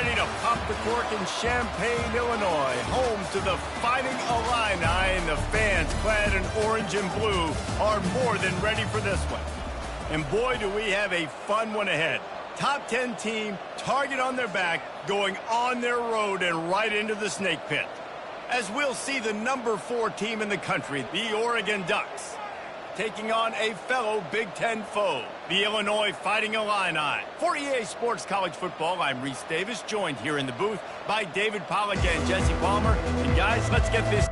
ready to pop the cork in Champaign, Illinois, home to the Fighting Illini, and the fans clad in orange and blue are more than ready for this one. And boy, do we have a fun one ahead. Top 10 team, target on their back, going on their road and right into the snake pit. As we'll see the number 4 team in the country, the Oregon Ducks, taking on a fellow Big Ten foe, the Illinois Fighting Illini. For EA Sports College Football, I'm Reese Davis, joined here in the booth by David Pollack and Jesse Palmer. And guys, let's get this.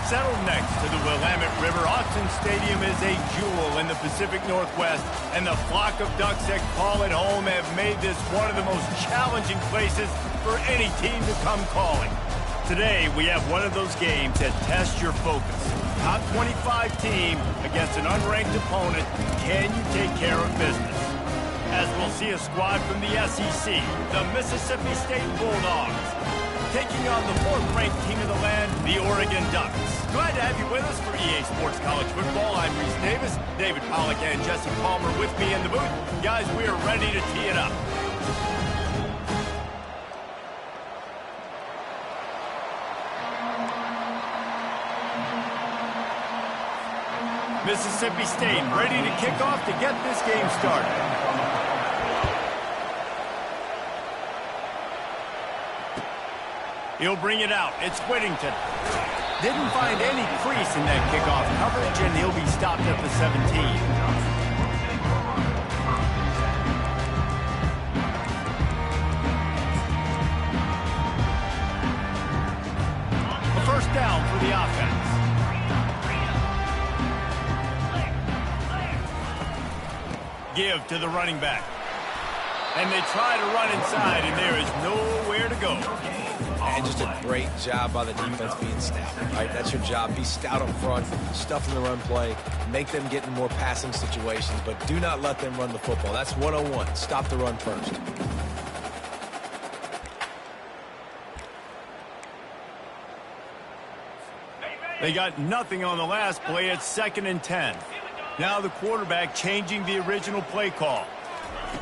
Settled next to the Willamette River, Autzen Stadium is a jewel in the Pacific Northwest, and the flock of Ducks that call it home have made this one of the most challenging places for any team to come calling. Today, we have one of those games that tests your focus. Top 25 team against an unranked opponent. Can you take care of business? As we'll see a squad from the SEC, the Mississippi State Bulldogs, taking on the 4th-ranked team in the land, the Oregon Ducks. Glad to have you with us for EA Sports College Football. I'm Reese Davis, David Pollack and Jesse Palmer with me in the booth. Guys, we are ready to tee it up. Mississippi State ready to kick off to get this game started. He'll bring it out. It's Whittington. Didn't find any crease in that kickoff coverage, and he'll be stopped at the 17. A first down for the offense. Give to the running back. And they try to run inside, and there is nowhere to go. And just a great job by the defense being stout, right? That's your job. Be stout up front, stuff in the run play, make them get in more passing situations, but do not let them run the football. That's 101. Stop the run first. They got nothing on the last play. It's 2nd and 10. Now the quarterback changing the original play call.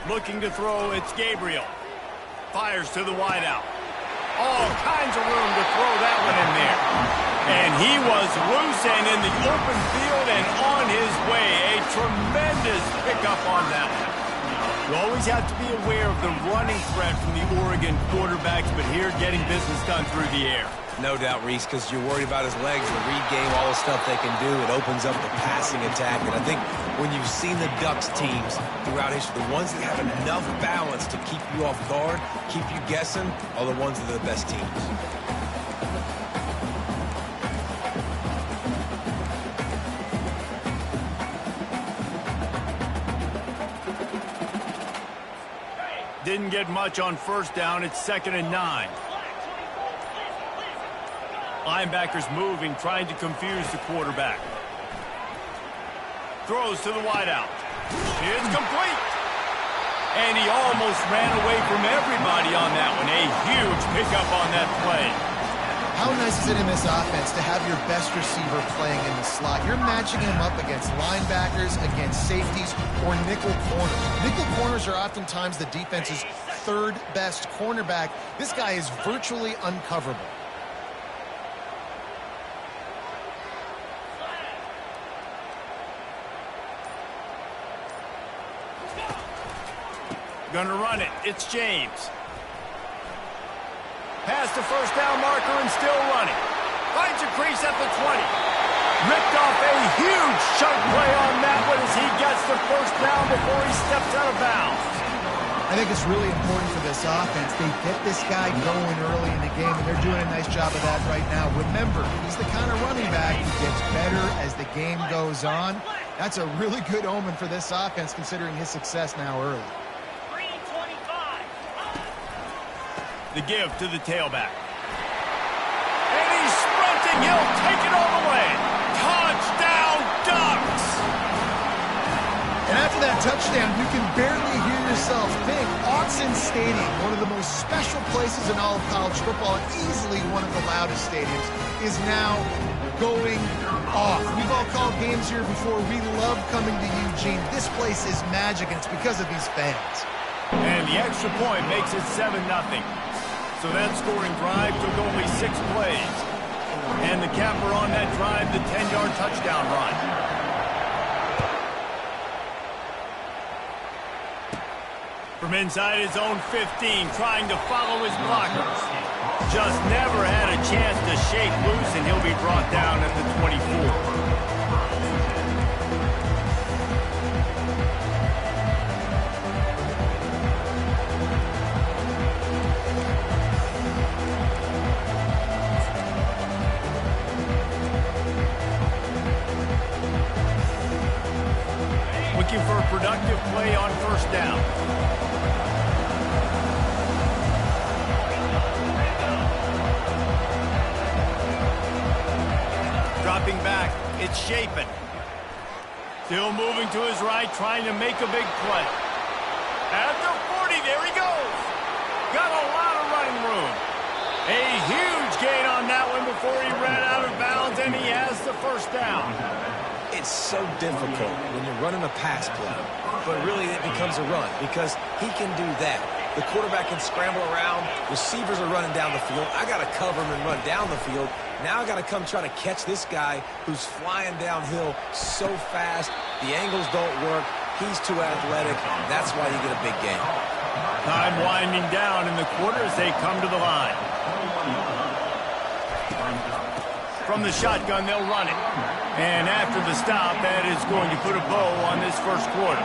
Looking to throw, it's Gabriel. Fires to the wideout. All kinds of room to throw that one in there. And he was loose and in the open field and on his way. A tremendous pickup on that one. You always have to be aware of the running threat from the Oregon quarterbacks, but here getting business done through the air. No doubt, Reese, because you're worried about his legs, the read game, all the stuff they can do. It opens up the passing attack. And I think when you've seen the Ducks teams throughout history, the ones that have enough balance to keep you off guard, keep you guessing, are the ones that are the best teams. Didn't get much on first down. It's 2nd and 9. Linebackers moving, trying to confuse the quarterback. Throws to the wideout. It's complete. And he almost ran away from everybody on that one. A huge pickup on that play. How nice is it in this offense to have your best receiver playing in the slot? You're matching him up against linebackers, against safeties, or nickel corners. Nickel corners are oftentimes the defense's 3rd best cornerback. This guy is virtually uncoverable. Gonna run it. It's James. Past the first down marker and still running. Finds a crease at the 20. Ripped off a huge chunk play on that one as he gets the first down before he steps out of bounds. I think it's really important for this offense. They get this guy going early in the game, and they're doing a nice job of that right now. Remember, he's the kind of running back who gets better as the game goes on. That's a really good omen for this offense, considering his success now early. The give to the tailback. And he's sprinting. He'll take it all the way. Touchdown, Ducks! And after that touchdown, you can barely hear yourself think. Autzen Stadium, one of the most special places in all of college football, and easily one of the loudest stadiums, is now going off. We've all called games here before. We love coming to Eugene. This place is magic, and it's because of these fans. And the extra point makes it 7-0. So that scoring drive took only 6 plays. And the capper on that drive, the 10-yard touchdown run. From inside his own 15, trying to follow his blockers. Just never had a chance to shake loose, and he'll be brought down at the 24. Looking for a productive play on first down. Dropping back, it's Shapen. Still moving to his right, trying to make a big play. At the 40, there he goes. Got a lot of running room. A huge gain on that one before he ran out of bounds, and he has the first down. It's so difficult when you're running a pass play, but really it becomes a run because he can do that. The quarterback can scramble around. Receivers are running down the field. I got to cover him and run down the field. Now I got to come try to catch this guy who's flying downhill so fast. The angles don't work. He's too athletic. That's why you get a big gain. Time winding down in the quarter as they come to the line. From the shotgun, they'll run it. And after the stop, that is going to put a bow on this first quarter.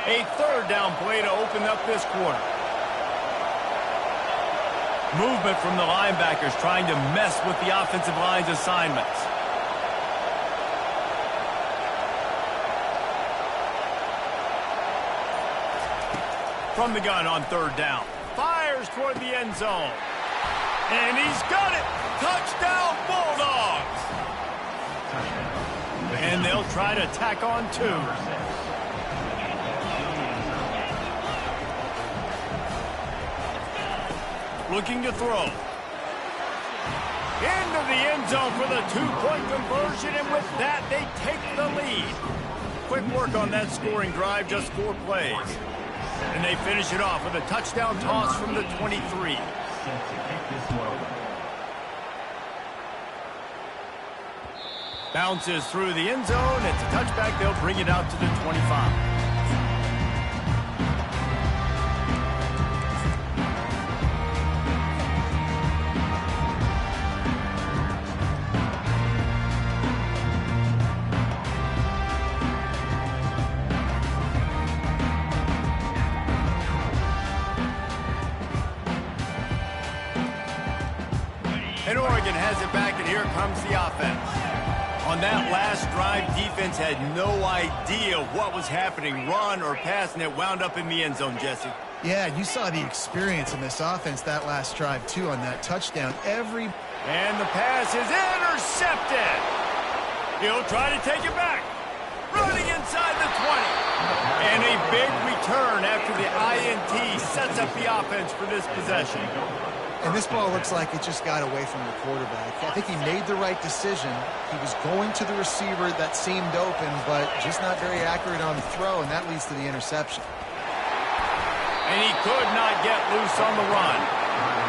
A third down play to open up this quarter. Movement from the linebackers trying to mess with the offensive line's assignments. From the gun on third down. Fires toward the end zone. And he's got it! Touchdown, Bulldogs! And they'll try to tack on 2. Looking to throw. Into the end zone for the 2-point conversion, and with that, they take the lead. Quick work on that scoring drive, just 4 plays. And they finish it off with a touchdown toss from the 23. Bounces through the end zone. It's a touchback. They'll bring it out to the 25. And Oregon has it back, and here comes the offense. On that last drive, defense had no idea what was happening, run or pass, and it wound up in the end zone, Jesse. Yeah, you saw the experience in this offense that last drive, too, on that touchdown. And the pass is intercepted. He'll try to take it back. Running inside the 20. And a big return after the INT sets up the offense for this possession. And this ball looks like it just got away from the quarterback. I think he made the right decision. He was going to the receiver that seemed open, but just not very accurate on the throw, and that leads to the interception. And he could not get loose on the run.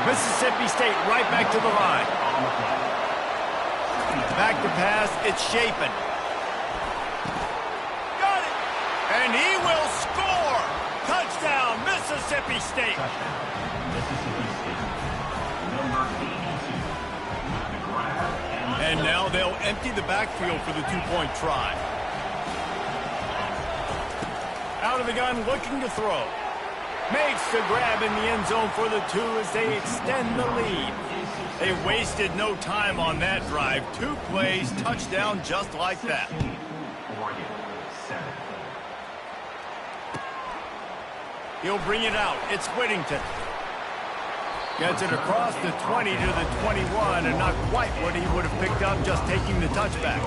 Mississippi State right back to the line. Back to pass, it's Shapen. Got it! And he will score! Touchdown, Mississippi State! And now they'll empty the backfield for the two-point try. Out of the gun, looking to throw. Makes the grab in the end zone for the 2 as they extend the lead. They wasted no time on that drive. 2 plays, touchdown just like that. He'll bring it out. It's Whittington. Gets it across the 20 to the 21, and not quite what he would have picked up just taking the touchback.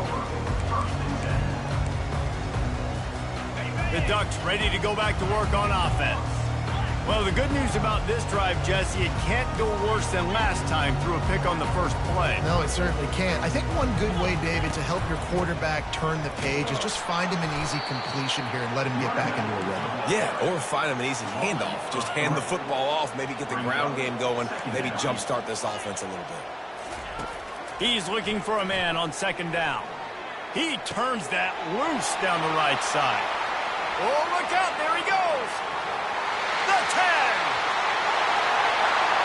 The Ducks ready to go back to work on offense. Well, the good news about this drive, Jesse, it can't go worse than last time through a pick on the first play. No, it certainly can't. I think one good way, David, to help your quarterback turn the page is just find him an easy completion here and let him get back into a rhythm. Yeah, or find him an easy handoff. Just hand the football off, maybe get the ground game going, maybe jumpstart this offense a little bit. He's looking for a man on second down. He turns that loose down the right side. Oh, look out, there he goes. The tag.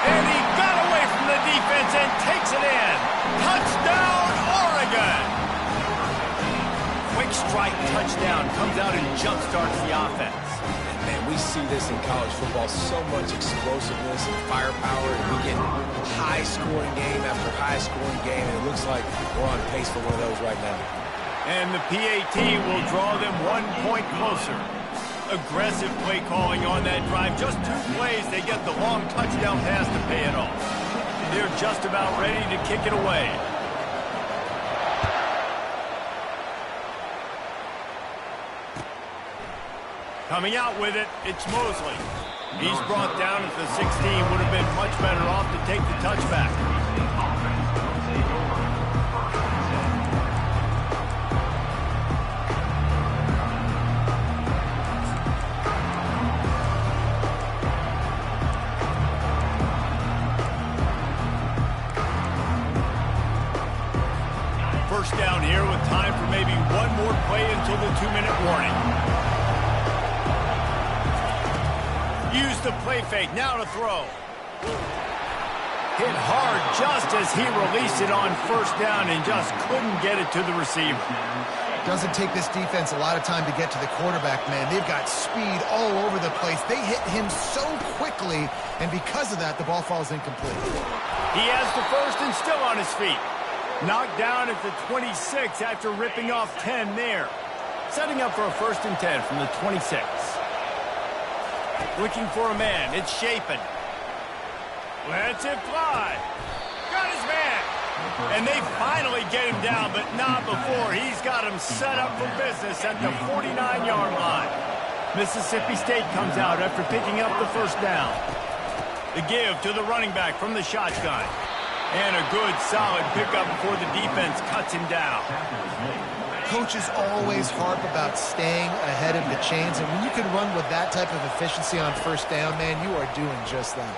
And he got away from the defense and takes it in. Touchdown, Oregon. Quick strike touchdown comes out and jumpstarts the offense. Man, we see this in college football, so much explosiveness and firepower, and we get high-scoring game after high-scoring game, and it looks like we're on pace for one of those right now. And the PAT will draw them 1 point closer. Aggressive play calling on that drive. Just 2 plays, they get the long touchdown pass to pay it off. They're just about ready to kick it away. Coming out with it, it's Mosley. He's brought down at the 16. Would have been much better off to take the touchback. First down here with time for maybe one more play until the 2-minute warning. Use the play fake, now to throw. Hit hard just as he released it on first down and just couldn't get it to the receiver. Doesn't take this defense a lot of time to get to the quarterback, man. They've got speed all over the place. They hit him so quickly, and because of that, the ball falls incomplete. He has the first and still on his feet. Knocked down at the 26 after ripping off 10 there. Setting up for a 1st and 10 from the 26. Looking for a man. It's Shapen. Lets it fly. Got his man. And they finally get him down, but not before. He's got him set up for business at the 49-yard line. Mississippi State comes out after picking up the first down. The give to the running back from the shotgun. And a good, solid pickup before the defense cuts him down. Coaches always harp about staying ahead of the chains, and when you can run with that type of efficiency on first down, man, you are doing just that.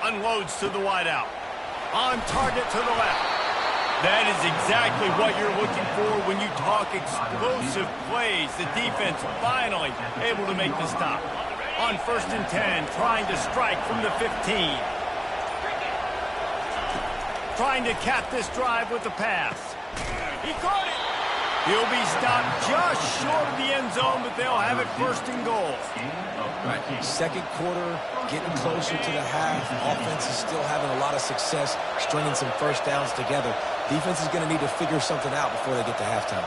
Unloads to the wideout. On target to the left. That is exactly what you're looking for when you talk explosive plays. The defense finally able to make the stop. On 1st and 10, trying to strike from the 15. Trying to cap this drive with the pass. He caught it. He'll be stopped just short of the end zone, but they'll have it 1st and goal. Right. Second quarter, getting closer to the half. Offense is still having a lot of success stringing some first downs together. Defense is going to need to figure something out before they get to halftime.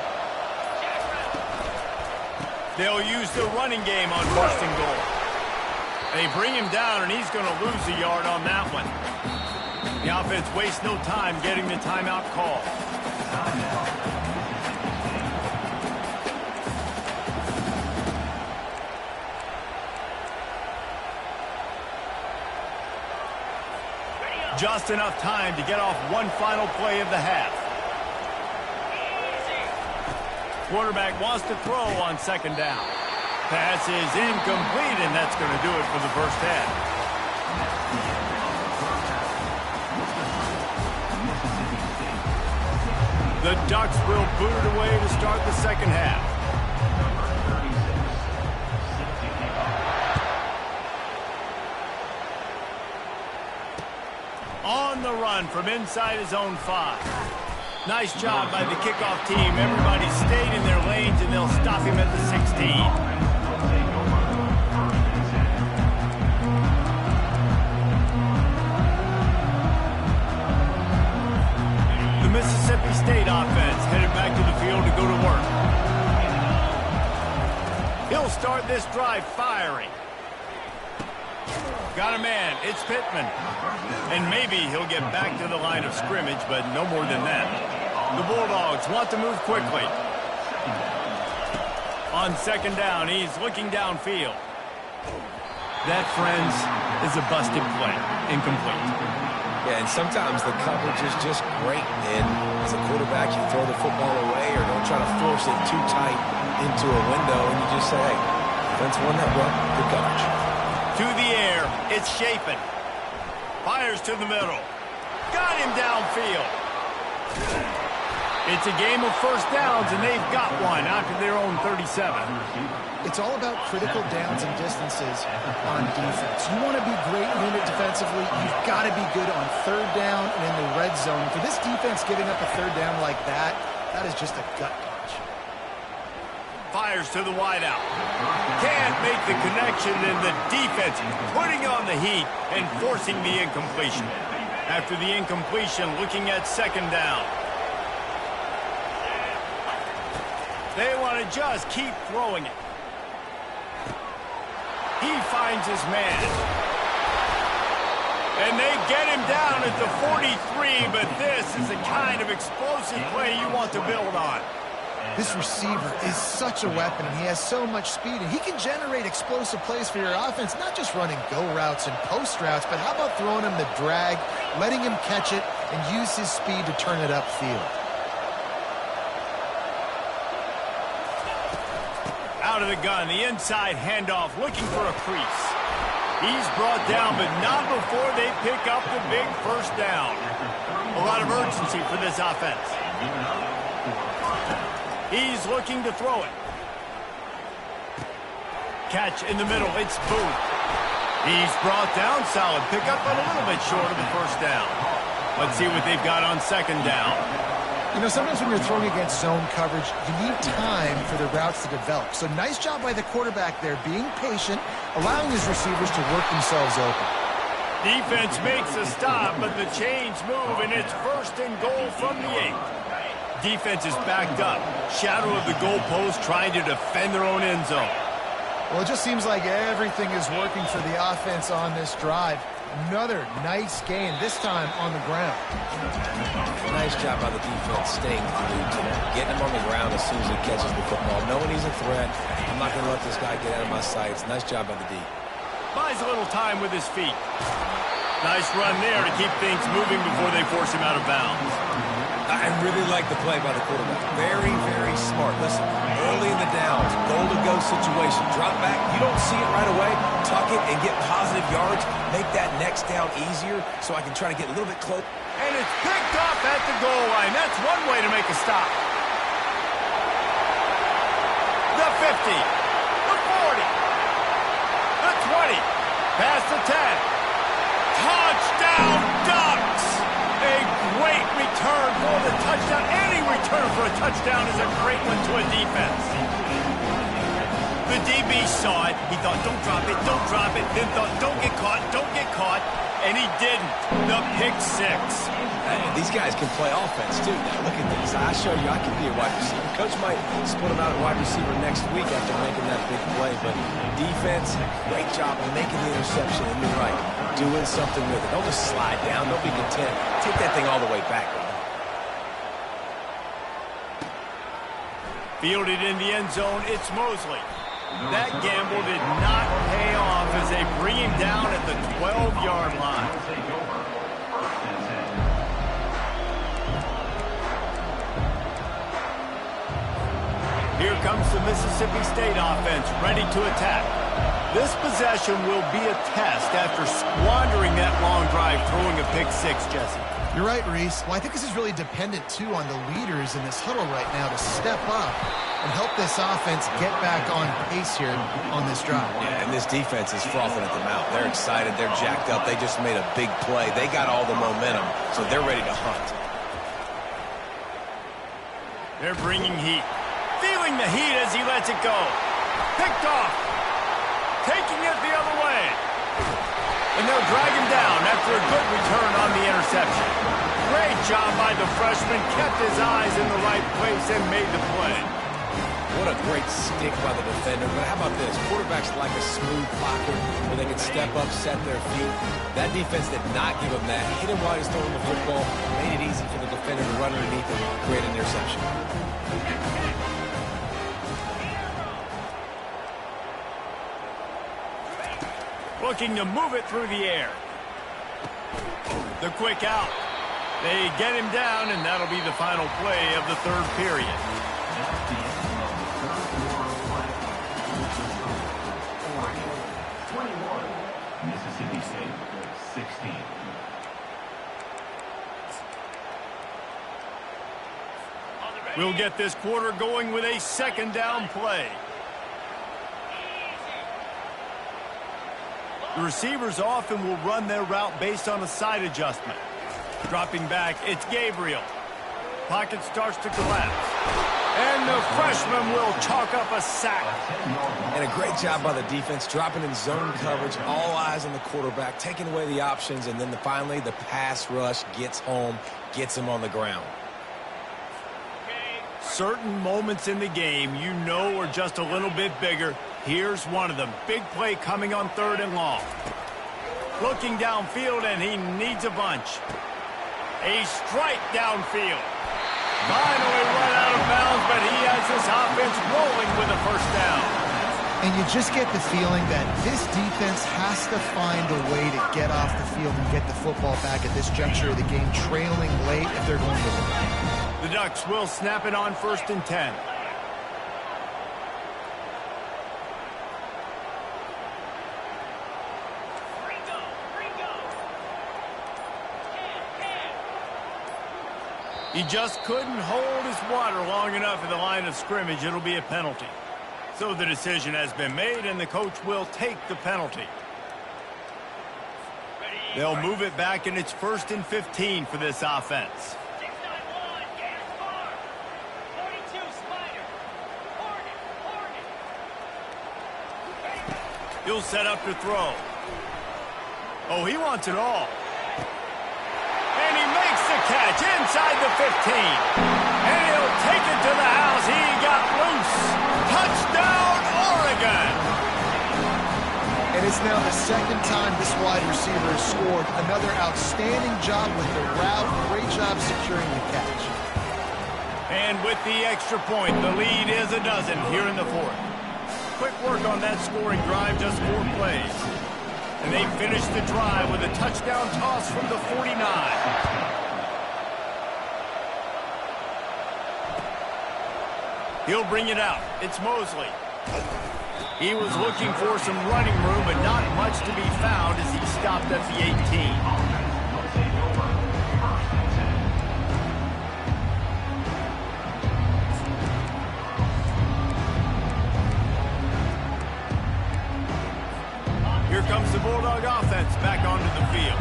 They'll use the running game on 1st and goal. They bring him down, and he's going to lose a yard on that one. The offense wastes no time getting the timeout call. Just enough time to get off one final play of the half. Quarterback wants to throw on 2nd down. Pass is incomplete, and that's going to do it for the first half. The Ducks will boot it away to start the second half. On the run from inside his own 5. Nice job by the kickoff team. Everybody stayed in their lanes, and they'll stop him at the 16. Mississippi State offense headed back to the field to go to work. He'll start this drive firing. Got a man. It's Pittman. And maybe he'll get back to the line of scrimmage, but no more than that. The Bulldogs want to move quickly. On second down, he's looking downfield. That, friends, is a busted play. Incomplete. Yeah, and sometimes the coverage is just great. And as a quarterback, you throw the football away or don't try to force it too tight into a window, and you just say, hey, defense won that one. Good coverage. To the air. It's Shapen. Fires to the middle. Got him downfield. It's a game of first downs, and they've got one after their own 37. It's all about critical downs and distances on defense. You want to be great unit defensively, you've got to be good on third down and in the red zone. For this defense giving up a third down like that, that is just a gut punch. Fires to the wideout. Can't make the connection, and the defense putting on the heat and forcing the incompletion. After the incompletion, looking at second down. They want to just keep throwing it. He finds his man. And they get him down at the 43, but this is the kind of explosive play you want to build on. This receiver is such a weapon, and he has so much speed, and he can generate explosive plays for your offense, not just running go routes and post routes, but how about throwing him the drag, letting him catch it, and use his speed to turn it upfield. Out of the gun, the inside handoff, looking for a crease. He's brought down, but not before they pick up the big first down. A lot of urgency for this offense. He's looking to throw it. Catch in the middle, it's Booth. He's brought down, solid pickup, but a little bit short of the first down. Let's see what they've got on second down. You know, sometimes when you're throwing against zone coverage, you need time for the routes to develop. So nice job by the quarterback there, being patient, allowing his receivers to work themselves open. Defense makes a stop, but the chains move, and it's first and goal from the 8. Defense is backed up. Shadow of the goalpost, trying to defend their own end zone. Well, it just seems like everything is working for the offense on this drive. Another nice gain, this time on the ground. Nice job by the defense staying glued to him, getting him on the ground as soon as he catches the football, knowing he's a threat. I'm not going to let this guy get out of my sights. Nice job by the D. Buys a little time with his feet. Nice run there to keep things moving before they force him out of bounds. I really like the play by the quarterback. Very, very smart. Listen, early in the downs, goal-to-go situation. Drop back, you don't see it right away. Tuck it and get positive yards. Make that next down easier so I can try to get a little bit close. And it's picked off at the goal line. That's one way to make a stop. The 50. The 40. The 20. Past the 10. Touchdown, Ducks! A great return for the touchdown. Any return for a touchdown is a great one to a defense. The DB saw it. He thought, don't drop it, don't drop it. Then thought, don't get caught, don't get caught. And he didn't. The pick 6. These guys can play offense, too. Now, look at this. I show you I can be a wide receiver. Coach might split him out at wide receiver next week after making that big play. But defense, great job of making the interception. And you're right, doing something with it. Don't just slide down. Don't be content. Take that thing all the way back. Fielded in the end zone, it's Mosley. That gamble did not pay off as they bring him down at the 12-yard line. Here comes the Mississippi State offense, ready to attack. This possession will be a test after squandering that long drive, throwing a pick 6, Jesse. You're right, Reese. Well, I think this is really dependent, too, on the leaders in this huddle right now to step up and help this offense get back on pace here on this drive. Yeah, and this defense is frothing at the mouth. They're excited. They're jacked up. They just made a big play. They got all the momentum, so they're ready to hunt. They're bringing heat. Feeling the heat as he lets it go. Picked off. Taking it the other way. And they'll drag him down after a good return on the interception. Great job by the freshman. Kept his eyes in the right place and made the play. What a great stick by the defender. But how about this? Quarterbacks like a smooth pocket where they can step up, set their feet. That defense did not give him that. Hit him while he's throwing the football. Made it easy for the defender to run underneath and create an interception. Looking to move it through the air. The quick out. They get him down, and that'll be the final play of the third period. Mississippi State, 16. We'll get this quarter going with a second down play. The receivers often will run their route based on a side adjustment. Dropping back, it's Gabriel. Pocket starts to collapse. And the freshman will chalk up a sack. And a great job by the defense, dropping in zone coverage, all eyes on the quarterback, taking away the options, and then finally the pass rush gets home, gets him on the ground. Certain moments in the game you know are just a little bit bigger. Here's one of them. Big play coming on 3rd and long. Looking downfield, and he needs a bunch. A strike downfield. Finally run out of bounds, but he has this offense rolling with a first down. And you just get the feeling that this defense has to find a way to get off the field and get the football back at this juncture of the game, trailing late if they're going to win. The Ducks will snap it on 1st and 10. He just couldn't hold his water long enough at the line of scrimmage. It'll be a penalty. So the decision has been made, and the coach will take the penalty. They'll move it back, and it's 1st and 15 for this offense. He'll set up to throw. Oh, he wants it all. And he makes the catch inside the 15. And he'll take it to the house. He got loose. Touchdown, Oregon. And it's now the second time this wide receiver has scored. Another outstanding job with the route. Great job securing the catch. And with the extra point, the lead is a dozen here in the 4th. Quick work on that scoring drive, just 4 plays. And they finish the drive with a touchdown toss from the 49. He'll bring it out. It's Mosley. He was looking for some running room, but not much to be found as he stopped at the 18. Here comes the Bulldog offense back onto the field.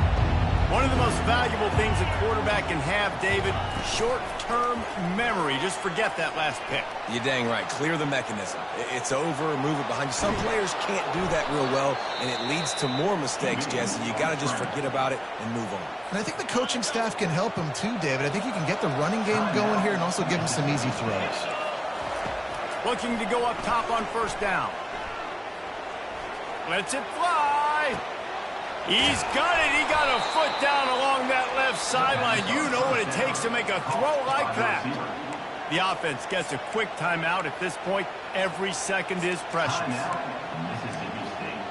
One of the most valuable things a quarterback can have, David, short-term memory. Just forget that last pick. You're dang right. Clear the mechanism. It's over, move it behind you. Some players can't do that real well, and it leads to more mistakes, Jesse. You got to just forget about it and move on. And I think the coaching staff can help him too, David. I think you can get the running game going here and also give him some easy throws. Looking to go up top on 1st down. Lets it fly. He's got it. He got a foot down along that left sideline. You know what it takes to make a throw like that. The offense gets a quick timeout. At this point, every second is precious. Mississippi State.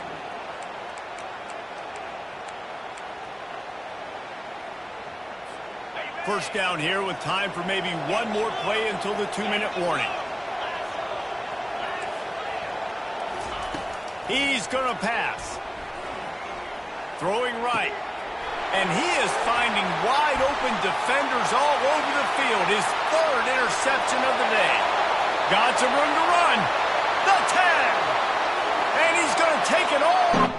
First down here with time for maybe one more play until the 2-minute warning. He's going to pass. Throwing right. And he is finding wide-open defenders all over the field. His third interception of the day. Got some room to run. The 10. And he's going to take it all.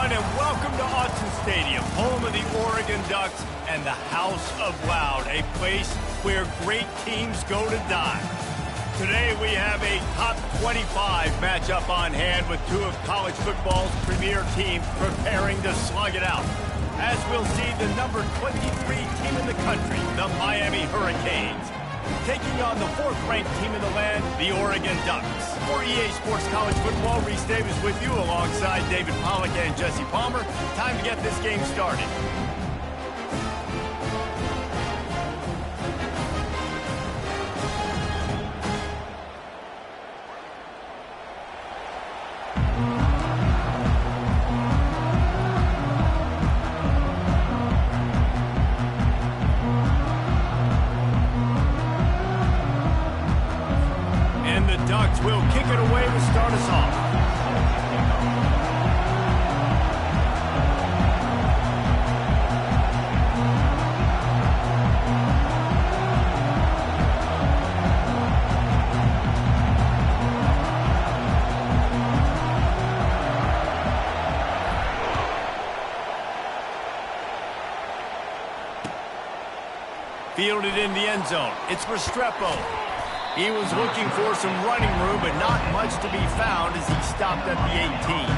everyone, and welcome to Autzen Stadium, home of the Oregon Ducks and the House of Loud, a place where great teams go to die. Today we have a top 25 matchup on hand with two of college football's premier teams preparing to slug it out. As we'll see, the number 23 team in the country, the Miami Hurricanes, taking on the fourth-ranked team in the land, the Oregon Ducks. For EA Sports College Football, Reese Davis with you alongside David Pollack and Jesse Palmer. Time to get this game started. Ducks will kick it away to start us off. Fielded in the end zone. It's Restrepo. He was looking for some running room, but not much to be found as he stopped at the 18.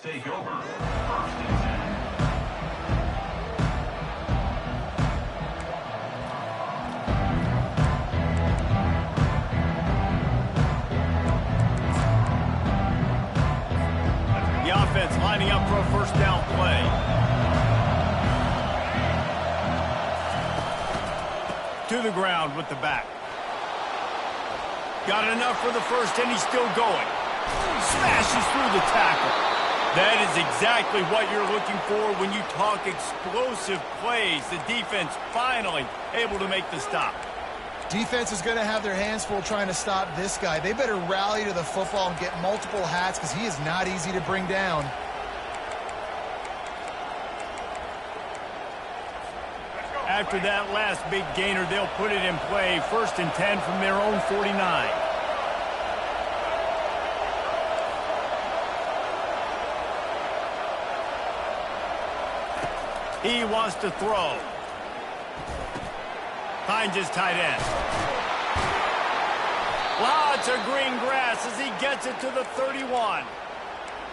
Take over. 1st and 10. The offense lining up for a first down play. To the ground with the back. Got enough for the first, and he's still going. Smashes through the tackle. That is exactly what you're looking for when you talk explosive plays. The defense finally able to make the stop. Defense is going to have their hands full trying to stop this guy. They better rally to the football and get multiple hats because he is not easy to bring down. After that last big gainer, they'll put it in play. 1st and 10 from their own 49. He wants to throw. Finds his tight end. Lots of green grass as he gets it to the 31.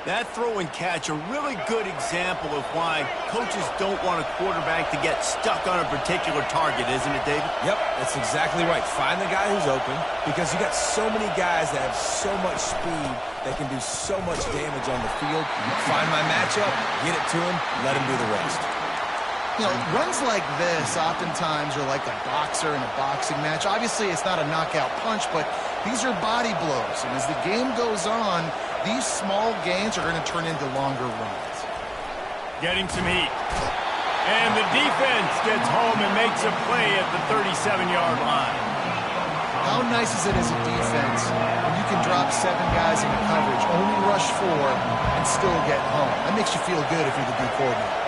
That throw and catch a really good example of why coaches don't want a quarterback to get stuck on a particular target, isn't it, David? Yep, that's exactly right. Find the guy who's open because you got so many guys that have so much speed that can do so much damage on the field. Find my matchup, get it to him, let him do the rest. You know, runs like this oftentimes are like a boxer in a boxing match. Obviously, it's not a knockout punch, but these are body blows. And as the game goes on, these small gains are going to turn into longer runs. Getting some heat. And the defense gets home and makes a play at the 37-yard line. How nice is it as a defense when you can drop 7 guys into coverage, only rush 4, and still get home? That makes you feel good if you're the D coordinator.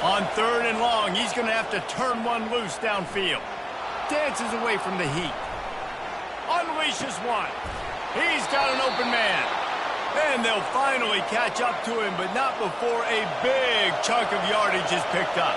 On 3rd and long, he's going to have to turn one loose downfield. Dances away from the heat. Unleashes one. He's got an open man. And they'll finally catch up to him, but not before a big chunk of yardage is picked up.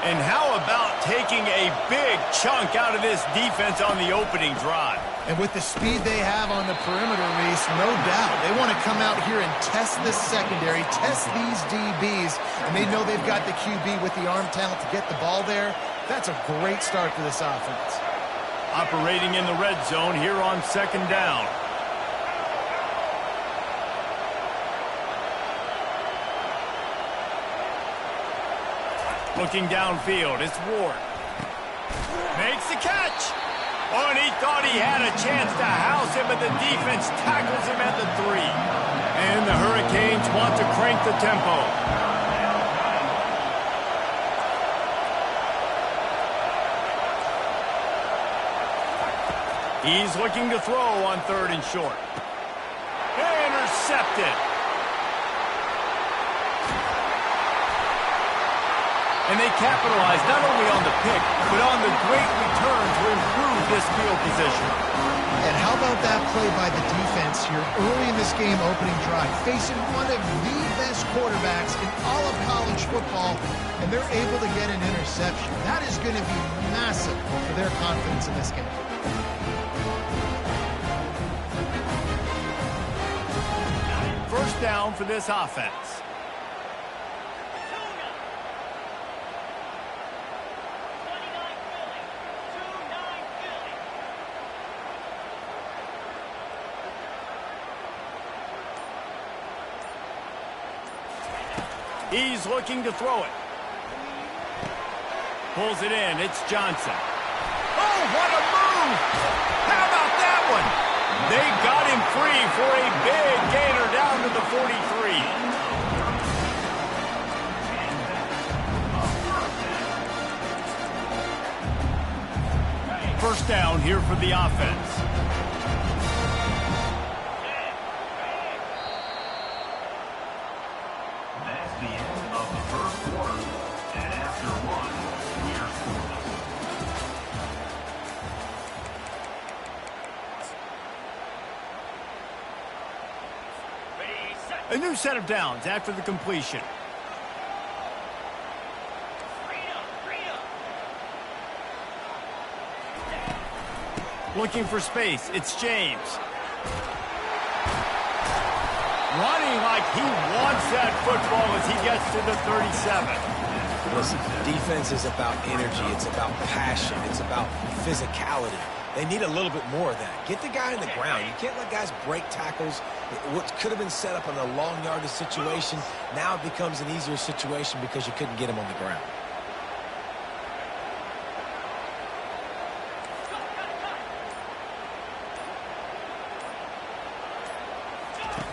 And how about taking a big chunk out of this defense on the opening drive? And with the speed they have on the perimeter, Reese, no doubt, they want to come out here and test this secondary, test these DBs, and they know they've got the QB with the arm talent to get the ball there. That's a great start for this offense. Operating in the red zone here on 2nd down. Looking downfield, it's Ward. Makes the catch. Oh, and he thought he had a chance to house him, but the defense tackles him at the 3. And the Hurricanes want to crank the tempo. He's looking to throw on 3rd and short. Intercepted. And they capitalize not only on the pick, but on the great return to improve this field position. And how about that play by the defense here early in this game opening drive, facing one of the best quarterbacks in all of college football, and they're able to get an interception. That is going to be massive for their confidence in this game. First down for this offense. He's looking to throw it. Pulls it in. It's Johnson. Oh, what a move! How about that one? They got him free for a big gainer down to the 43. First down here for the offense. That's the end of the first quarter. And after one, we're scoreless. A new set of downs after the completion. Looking for space. It's James. Running like he wants that football as he gets to the 37. Listen, defense is about energy. It's about passion. It's about physicality. They need a little bit more of that. Get the guy in the ground. You can't let guys break tackles. What could have been set up in a long yardage situation, now it becomes an easier situation because you couldn't get him on the ground.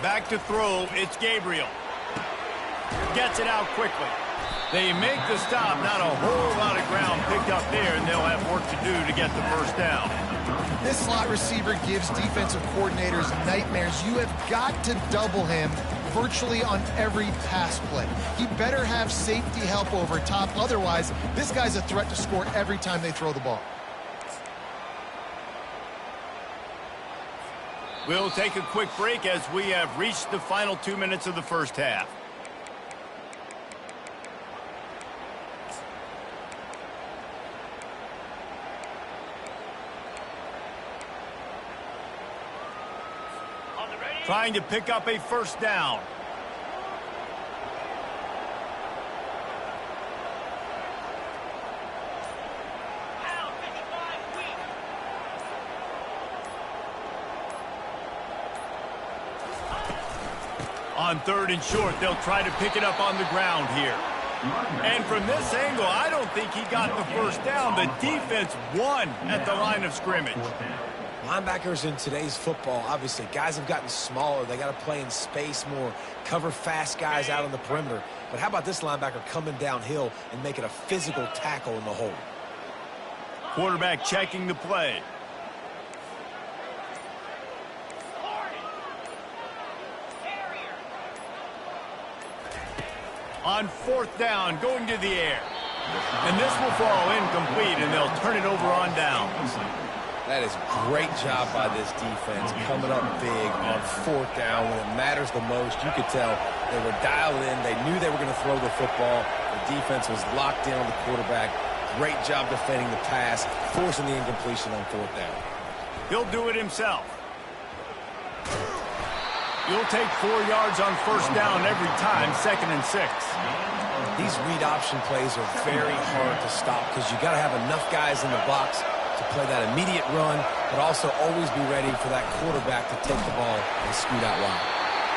Back to throw, it's Gabriel. Gets it out quickly. They make the stop, not a whole lot of ground picked up there, and they'll have work to do to get the first down. This slot receiver gives defensive coordinators nightmares. You have got to double him virtually on every pass play. He better have safety help over top. Otherwise, this guy's a threat to score every time they throw the ball. We'll take a quick break as we have reached the final 2 minutes of the first half. Trying to pick up a first down. On 3rd and short, they'll try to pick it up on the ground here. And from this angle, I don't think he got the first down. The defense won at the line of scrimmage. Linebackers in today's football, obviously, guys have gotten smaller. They got to play in space more, cover fast guys out on the perimeter. But how about this linebacker coming downhill and making a physical tackle in the hole? Quarterback checking the play. On 4th down, going to the air. And this will fall incomplete, and they'll turn it over on down. That is a great job by this defense, coming up big on 4th down when it matters the most. You could tell they were dialed in. They knew they were going to throw the football. The defense was locked in on the quarterback. Great job defending the pass, forcing the incompletion on 4th down. He'll do it himself. You'll take 4 yards on first down every time, 2nd and 6. These read option plays are very hard to stop because you got to have enough guys in the box to play that immediate run, but also always be ready for that quarterback to take the ball and scoot out wide.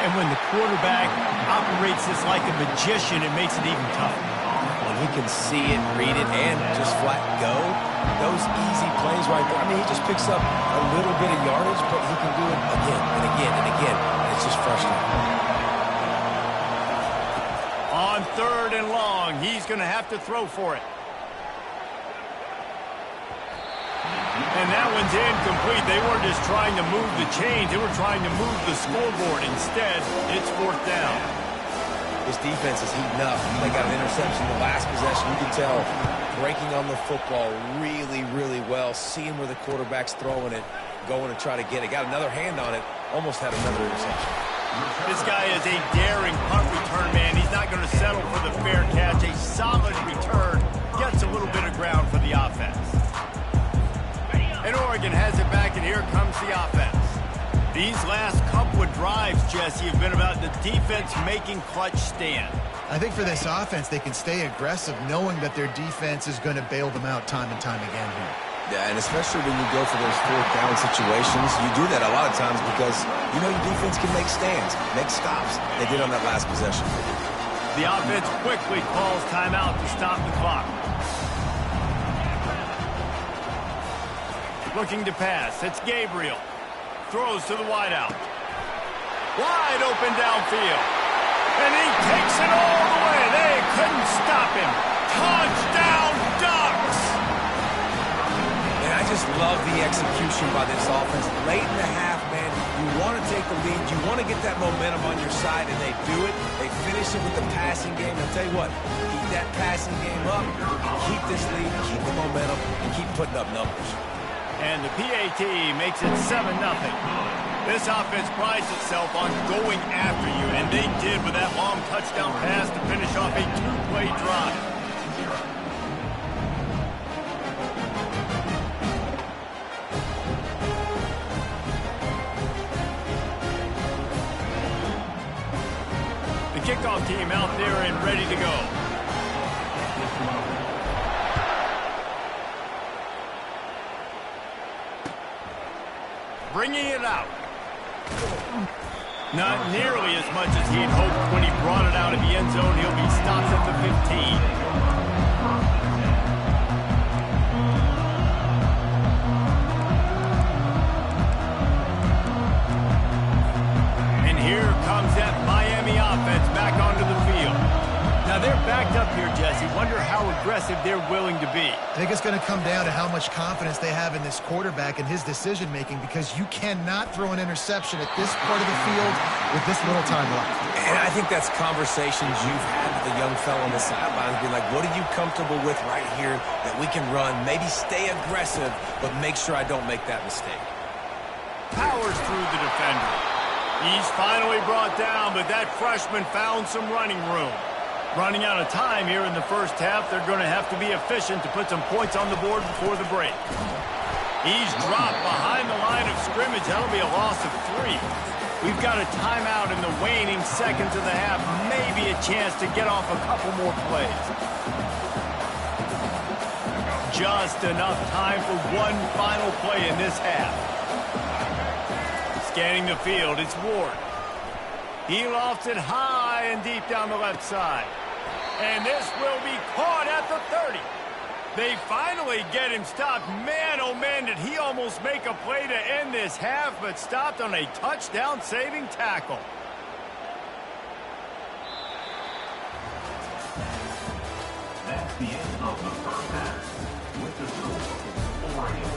And when the quarterback operates this like a magician, it makes it even tougher. When he can see it, read it, and just flat go, those easy plays right there. I mean, he just picks up a little bit of yardage, but he can do it again and again and again. And it's just frustrating. On 3rd and long, he's going to have to throw for it. And that one's incomplete. They weren't just trying to move the chains. They were trying to move the scoreboard. Instead, it's 4th down. This defense is heating up. They got an interception in the last possession. You can tell breaking on the football really, really well, seeing where the quarterback's throwing it, going to try to get it. Got another hand on it, almost had another interception. This guy is a daring punt return man. He's not going to settle for the fair catch. A solid return gets a little bit of ground for the offense. And Oregon has it back, and here comes the offense. These last couple of drives, Jesse, have been about the defense making clutch stand. I think for this offense, they can stay aggressive knowing that their defense is going to bail them out time and time again here. Yeah, and especially when you go for those 4th down situations, you do that a lot of times because you know your defense can make stands, make stops. They did on that last possession. The offense quickly calls timeout to stop the clock. Looking to pass. It's Gabriel. Throws to the wideout. Wide open downfield. And he takes it all the way. They couldn't stop him. Touchdown, Ducks! And I just love the execution by this offense. Late in the half, man, you want to take the lead. You want to get that momentum on your side, and they do it. They finish it with the passing game. I'll tell you what, keep that passing game up, keep this lead, keep the momentum, and keep putting up numbers. And the PAT makes it 7-0. This offense prides itself on going after you, and they did with that long touchdown pass to finish off a 2-play drive. The kickoff team out there and ready to go. Bringing it out. Not nearly as much as he'd hoped when he brought it out of the end zone. He'll be stopped at the 15. And here comes that Miami offense back onto the field. Now they're backed up here, Jesse. Wonder how aggressive they're willing to be. I think it's going to come down to how much confidence they have in this quarterback and his decision-making, because you cannot throw an interception at this part of the field with this little time left. And I think that's conversations you've had with the young fellow on the sidelines, being like, what are you comfortable with right here that we can run? Maybe stay aggressive, but make sure I don't make that mistake. Powers through the defender. He's finally brought down, but that freshman found some running room. Running out of time here in the first half. They're going to have to be efficient to put some points on the board before the break. He's dropped behind the line of scrimmage. That'll be a loss of 3. We've got a timeout in the waning seconds of the half. Maybe a chance to get off a couple more plays. Just enough time for one final play in this half. Scanning the field, it's Ward. He lofts it high and deep down the left side. And this will be caught at the 30. They finally get him stopped. Man, oh man, did he almost make a play to end this half, but stopped on a touchdown-saving tackle. That's the end of the first half. With the score, Oregon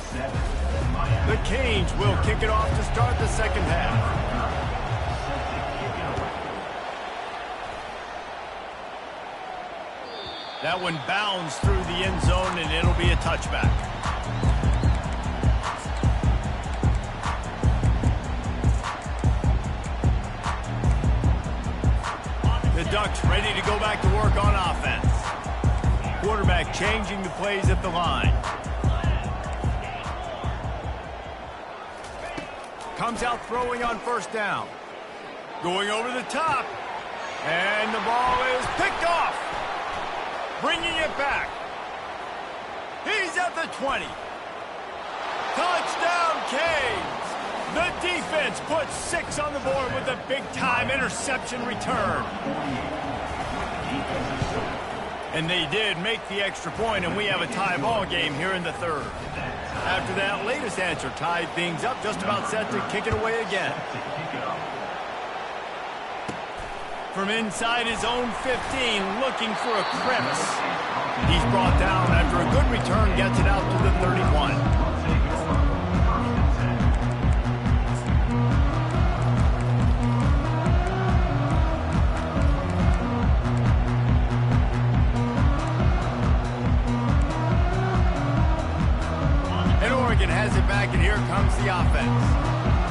7, Miami. The Canes will kick it off to start the second half. That one bounds through the end zone, and it'll be a touchback. The Ducks ready to go back to work on offense. Quarterback changing the plays at the line. Comes out throwing on first down. Going over the top. And the ball is picked off. Bringing it back. He's at the 20. Touchdown, Canes! The defense puts 6 on the board with a big-time interception return. And they did make the extra point, and we have a tie ball game here in the third. After that latest answer tied things up, just about set to kick it away again. From inside his own 15, looking for a crevice. He's brought down after a good return, gets it out to the 31. Has it back, and here comes the offense.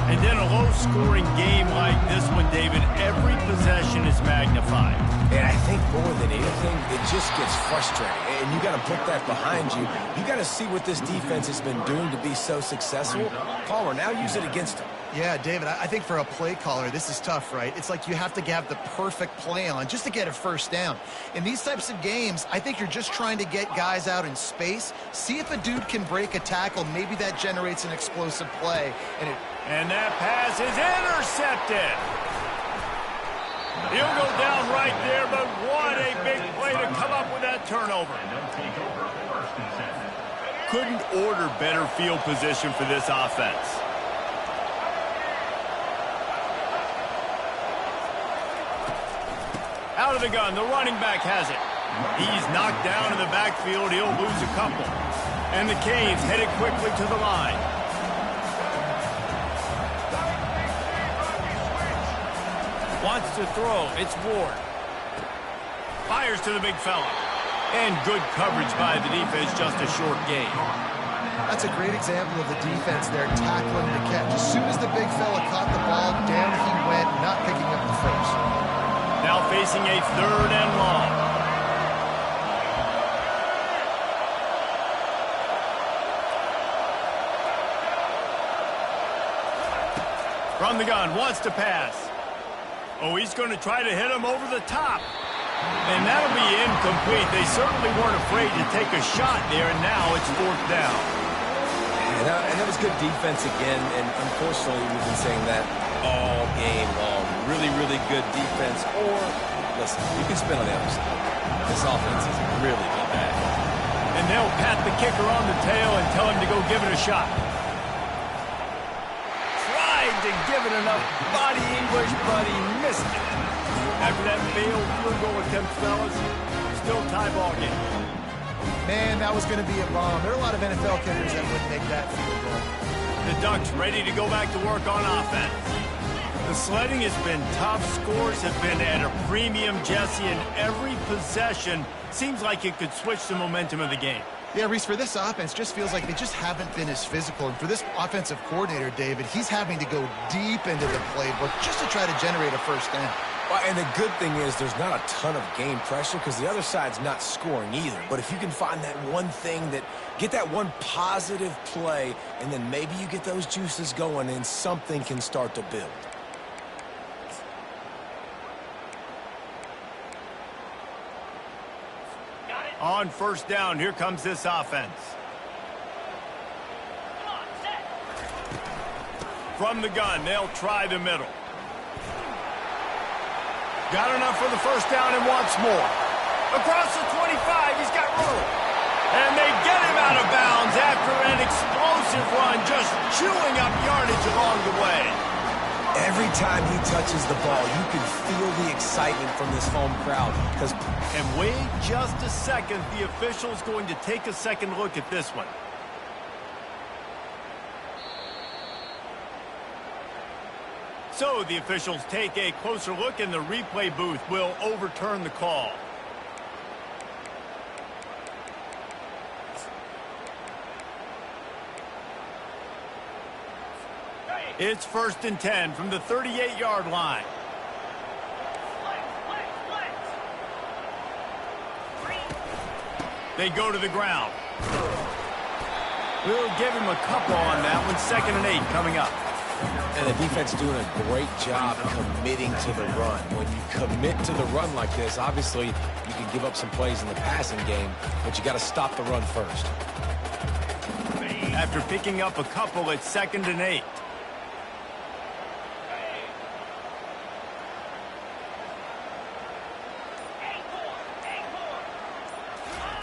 And in a low-scoring game like this one, David, every possession is magnified. And I think more than anything, it just gets frustrating. And you got to put that behind you. You got to see what this defense has been doing to be so successful. Caller, now use it against them. Yeah, David, I think for a play caller, this is tough, right? It's like you have to have the perfect play on just to get a first down. In these types of games, I think you're just trying to get guys out in space, see if a dude can break a tackle. Maybe that generates an explosive play. And that pass is intercepted. He'll go down right there, but what a big play to come up with that turnover. Couldn't order better field position for this offense. Out of the gun, the running back has it. He's knocked down in the backfield. He'll lose a couple. And the Canes headed quickly to the line. Wants to throw. It's Ward. Fires to the big fella. And good coverage by the defense, just a short gain. That's a great example of the defense there tackling the catch. As soon as the big fella caught the ball, down he went, not picking up the first. Now facing a 3rd and long. From the gun, wants to pass. Oh, he's going to try to hit him over the top. And that'll be incomplete. They certainly weren't afraid to take a shot there, and now it's 4th down. And that was good defense again, and unfortunately we've been saying that all game long. Really, really good defense. Or, listen, you can spin on the other side. This offense has really been bad. And they'll pat the kicker on the tail and tell him to go give it a shot. Tried to give it enough body English, but he missed it. After that failed field goal attempt, fellas, still tie ball game. Man, that was going to be a bomb. There are a lot of NFL kickers that wouldn't make that field goal. The Ducks ready to go back to work on offense. The sledding has been tough. Scores have been at a premium, Jesse, and every possession seems like it could switch the momentum of the game. Yeah, Reese, for this offense, just feels like they just haven't been as physical. And for this offensive coordinator, David, he's having to go deep into the playbook just to try to generate a first down. Well, and the good thing is there's not a ton of game pressure because the other side's not scoring either. But if you can find that one thing get that one positive play, and then maybe you get those juices going and something can start to build. On 1st down, here comes this offense. From the gun, they'll try the middle. Got enough for the 1st down and wants more. Across the 25, he's got room. And they get him out of bounds after an explosive run, just chewing up yardage along the way. Every time he touches the ball, you can feel the excitement from this home crowd. And wait just a second, the official's going to take a second look at this one. So the officials take a closer look, and the replay booth will overturn the call. It's 1st and 10 from the 38-yard line. They go to the ground. We'll give him a couple on that one. 2nd and 8 coming up. And the defense doing a great job committing to the run. When you commit to the run like this, obviously you can give up some plays in the passing game, but you got to stop the run first. after picking up a couple at 2nd and 8.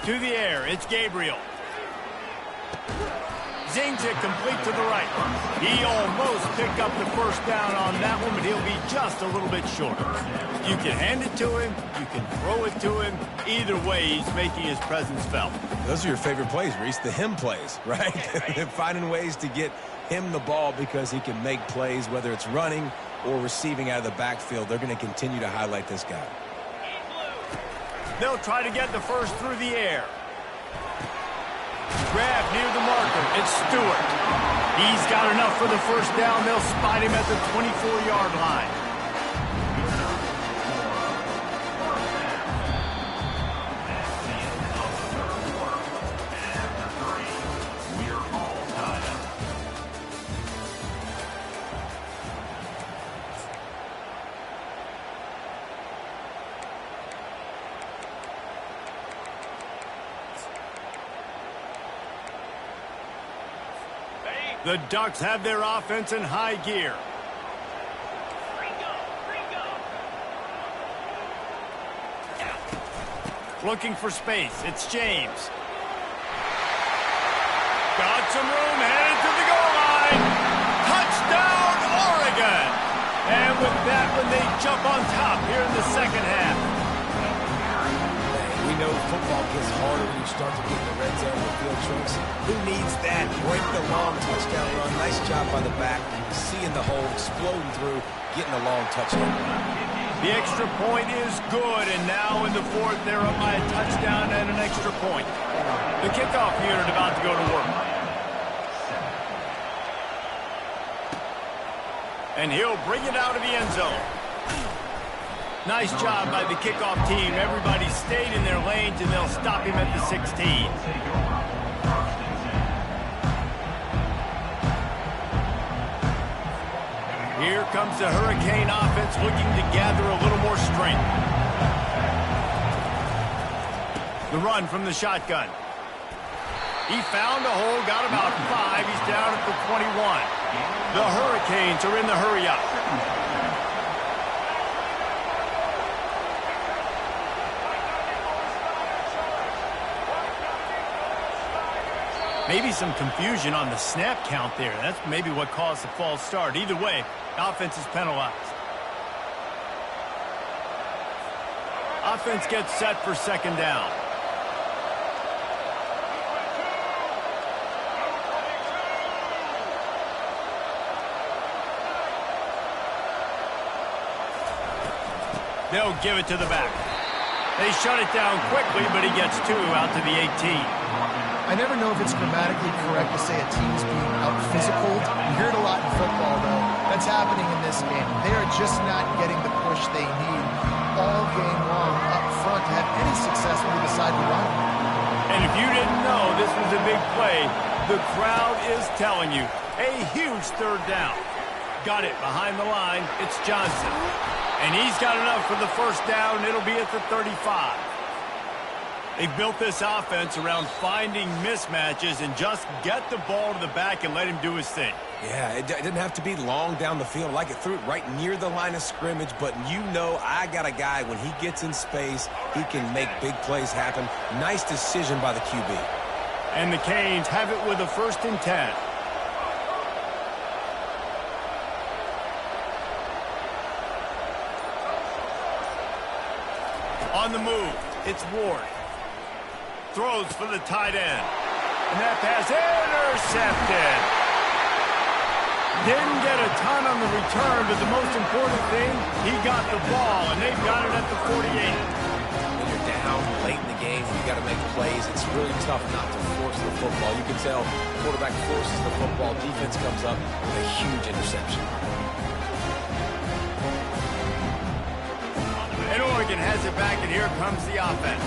To the air, it's Gabriel. Zings it complete to the right. He almost picked up the first down on that one, but he'll be just a little bit short. You can hand it to him, you can throw it to him. Either way, he's making his presence felt. Those are your favorite plays, Reese, the him plays, right? Finding ways to get him the ball because he can make plays, whether it's running or receiving out of the backfield. They're going to continue to highlight this guy. They'll try to get the first through the air. Grab near the marker. It's Stewart. He's got enough for the first down. They'll spot him at the 24-yard line. The Ducks have their offense in high gear. Looking for space. It's James. Got some room, headed to the goal line. Touchdown, Oregon! And with that one, they jump on top here in the second half. We know football gets harder when you start to get in the red zone with field tricks. Who needs that? Break the long touchdown run. Nice job by the back. Seeing the hole, exploding through, getting a long touchdown. The extra point is good, and now in the fourth, they're up by a touchdown and an extra point. The kickoff unit about to go to work. And he'll bring it out of the end zone. Nice job by the kickoff team. Everybody stayed in their lanes, and they'll stop him at the 16. Here comes the Hurricane offense looking to gather a little more strength. The run from the shotgun. He found a hole, got about 5. He's down at the 21. The Hurricanes are in the hurry-up. Maybe some confusion on the snap count there. That's maybe what caused the false start. Either way, offense is penalized. Offense gets set for second down. They'll give it to the back. They shut it down quickly, but he gets 2 out to the 18. I never know if it's grammatically correct to say a team's being out-physicaled. You hear it a lot in football, though. That's happening in this game. They are just not getting the push they need all game long up front to have any success when they decide to run. And if you didn't know this was a big play, the crowd is telling you. A huge third down. Got it behind the line. It's Johnson. And he's got enough for the first down. It'll be at the 35. They've built this offense around finding mismatches and just get the ball to the back and let him do his thing. Yeah, it didn't have to be long down the field. Like it threw it right near the line of scrimmage, but you know I got a guy, when he gets in space, he can make big plays happen. Nice decision by the QB. And the Canes have it with a 1st and 10. On the move, it's Ward. Throws for the tight end. And that pass intercepted. Didn't get a ton on the return, but the most important thing, he got the ball, and they've got it at the 48. When you're down late in the game, you got to make plays. It's really tough not to force the football. You can tell quarterback forces the football. Defense comes up with a huge interception. And Oregon has it back, and here comes the offense.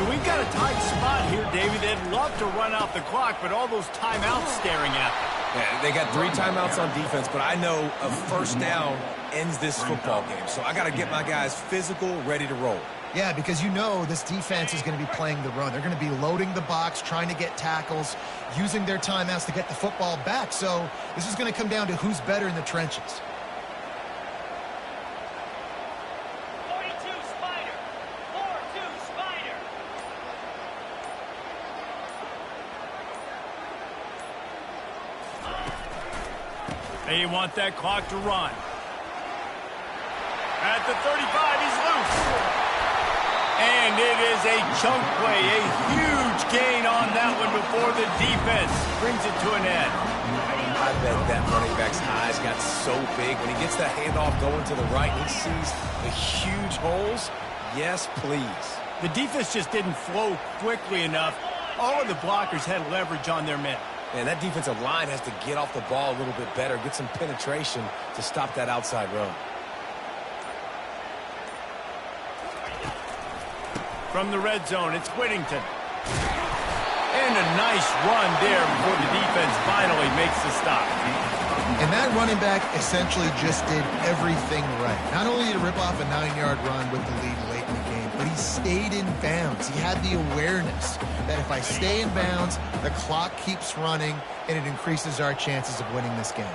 So we've got a tight spot here, David. They'd love to run out the clock, but all those timeouts staring at them. Yeah, they got 3 timeouts on defense, but I know a first down ends this football game. So I got to get my guys physical, ready to roll. Yeah, because you know this defense is going to be playing the run. They're going to be loading the box, trying to get tackles, using their timeouts to get the football back. So this is going to come down to who's better in the trenches. 42 Spider. 4-2 Spider. They want that clock to run. At the 35, he's loose. And it is a chunk play, a huge gain on that one before the defense brings it to an end. I bet that running back's eyes got so big. When he gets that handoff going to the right, he sees the huge holes. Yes, please. The defense just didn't flow quickly enough. All of the blockers had leverage on their men. And that defensive line has to get off the ball a little bit better, get some penetration to stop that outside run. From the red zone, it's Whittington. And a nice run there before the defense finally makes the stop. And that running back essentially just did everything right. Not only did he rip off a 9-yard run with the lead late in the game, but he stayed in bounds. He had the awareness that if I stay in bounds, the clock keeps running, and it increases our chances of winning this game.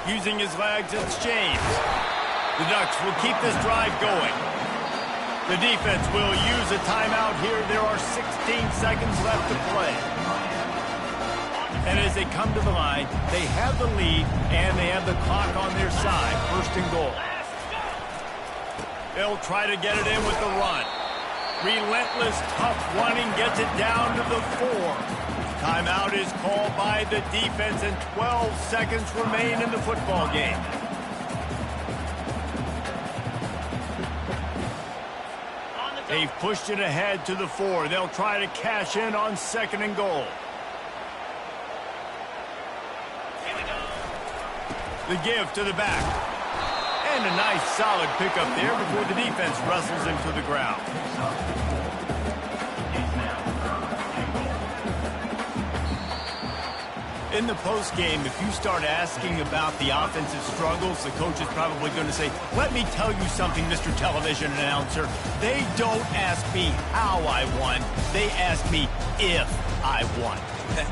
Using his legs, it's James. The Ducks will keep this drive going. The defense will use a timeout here. There are 16 seconds left to play. And as they come to the line, they have the lead, and they have the clock on their side. First and goal. They'll try to get it in with the run. Relentless, tough running gets it down to the 4. Timeout is called by the defense, and 12 seconds remain in the football game. They've pushed it ahead to the 4. They'll try to cash in on second and goal. The give to the back. And a nice solid pickup there before the defense wrestles him to the ground. In the postgame, if you start asking about the offensive struggles, the coach is probably going to say, let me tell you something, Mr. Television Announcer. They don't ask me how I won. They ask me if I won.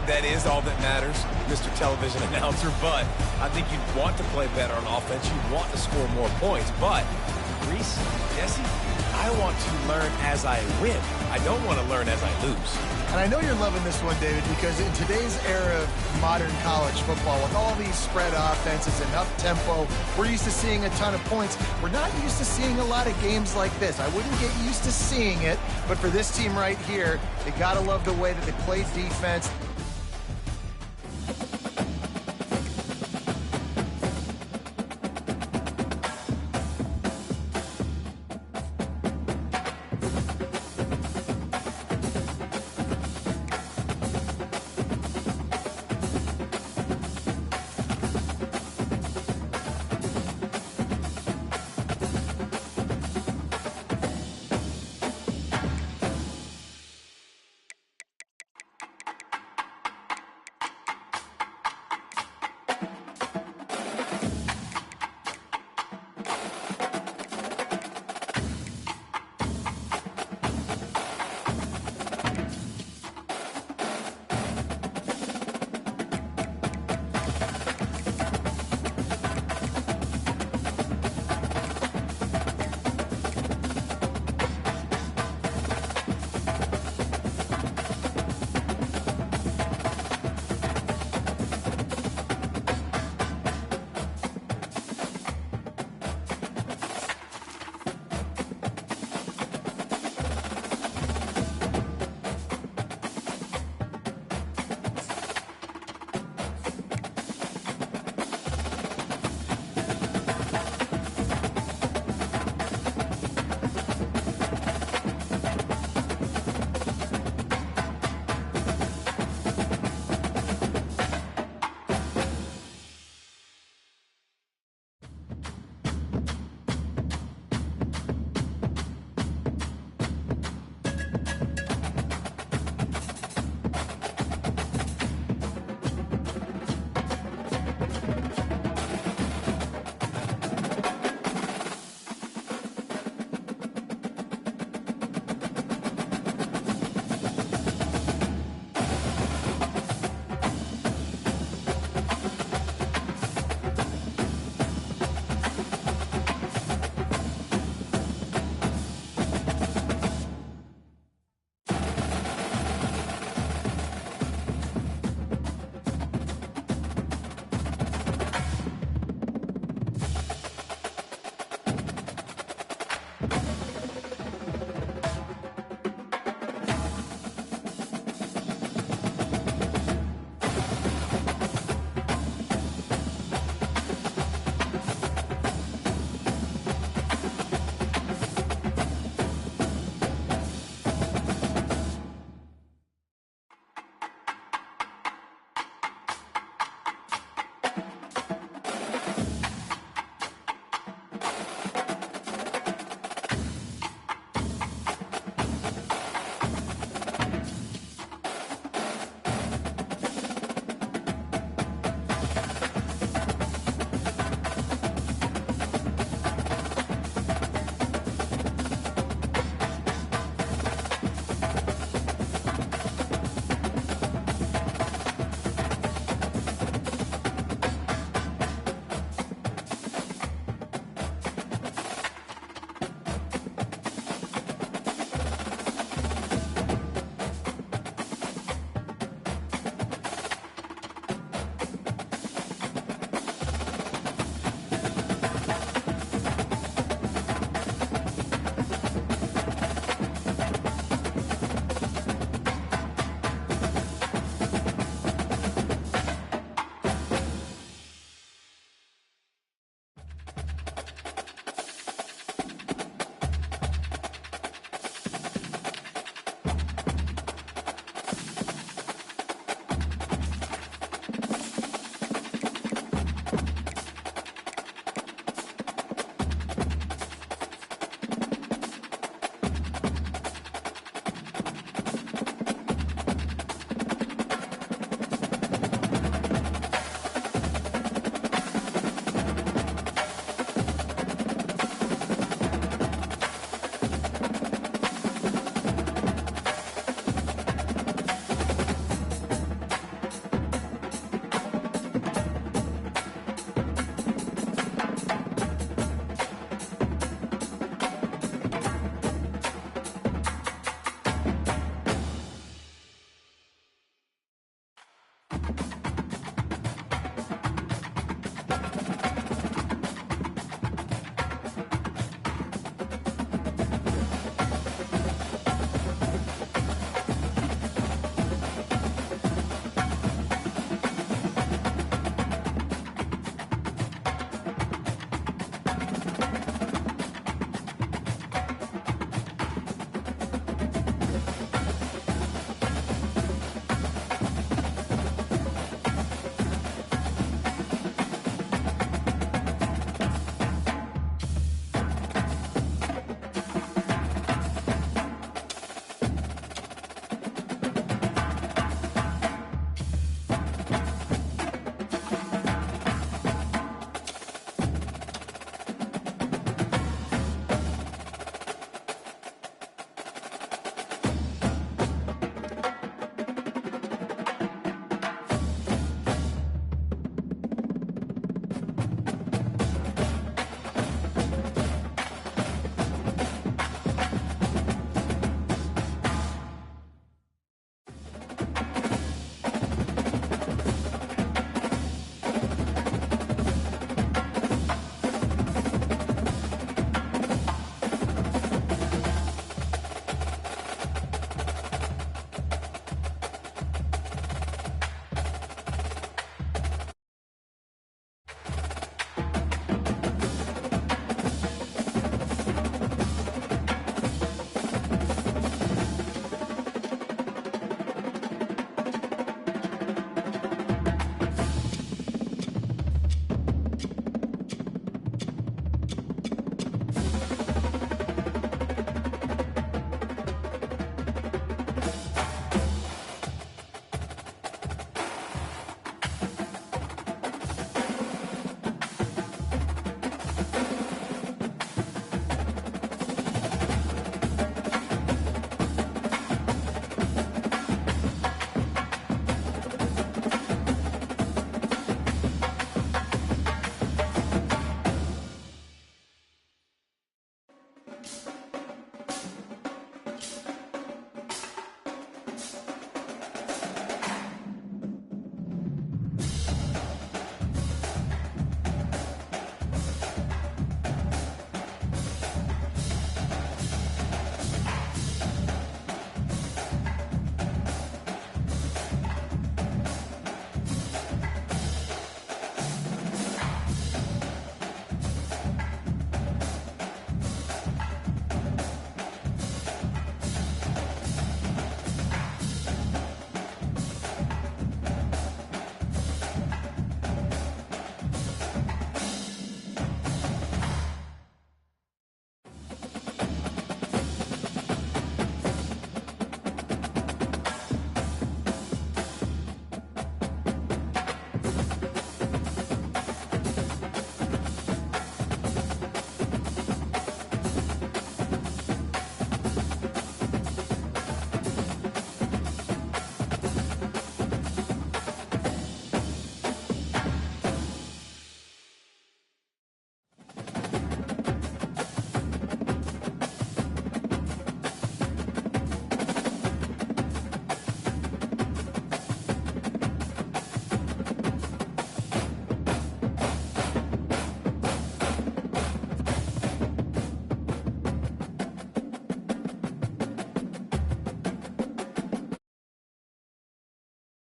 That is all that matters, Mr. Television Announcer, but I think you'd want to play better on offense. You'd want to score more points, but Reese, Jesse, I want to learn as I win. I don't want to learn as I lose. And I know you're loving this one, David, because in today's era of modern college football, with all these spread offenses and up-tempo, we're used to seeing a ton of points. We're not used to seeing a lot of games like this. I wouldn't get used to seeing it, but for this team right here, they got to love the way that they play defense.